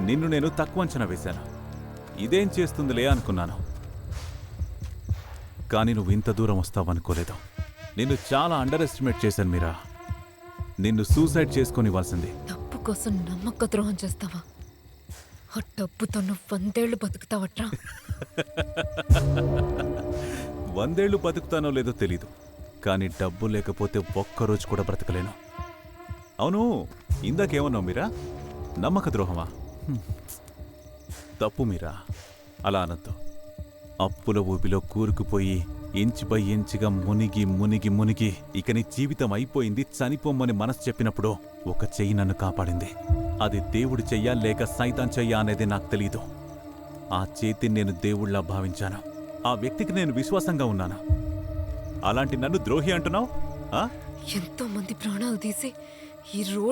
నిన్ను నేను తక్కువ అంచనా వేశాను. ఇదేం చేస్తుందిలే అనుకున్నాను. కానీ నువ్వు ఇంత దూరం వస్తావనుకోలేదు. నిన్ను చాలా అండర్ ఎస్టిమేట్ చేశాను మీరా. నిన్ను సూసైడ్ చేసుకొనివ్వాల్సింది. డబ్బు కోసం నమ్మక ద్రోహం చేస్తావా? ఆ డబ్బుతో నువ్వు 100 ఏళ్ళు బతుకుతావట్రా? 100 ఏళ్ళు బతుకుతానో లేదో తెలీదు, కానీ డబ్బు లేకపోతే ఒక్కరోజు కూడా బ్రతకలేను. అవును, ఇందాకేమన్నావు మీరా? నమ్మక ద్రోహమా? తప్పు మీరా, అలా అనద్దు. అప్పుల ఊపిలో కూరుకుపోయి ఇంచ్ బై ఇంచుగా మునిగి మునిగి మునిగి ఇక నీ జీవితం అయిపోయింది, చనిపోమ్మని మనసు చెప్పినప్పుడు ఒక చెయ్యి నన్ను కాపాడింది. అది దేవుడి చెయ్యా లేక సైతాన్ చెయ్యా అనేది నాకు తెలీదు. ఆ చేతిని నేను దేవుళ్లా భావించాను. ఆ వ్యక్తికి నేను విశ్వాసంగా ఉన్నాను. అలాంటి నన్ను ద్రోహి అంటున్నావు? ఎంతో మంది ప్రాణాలు తీసి ఈ రోడ్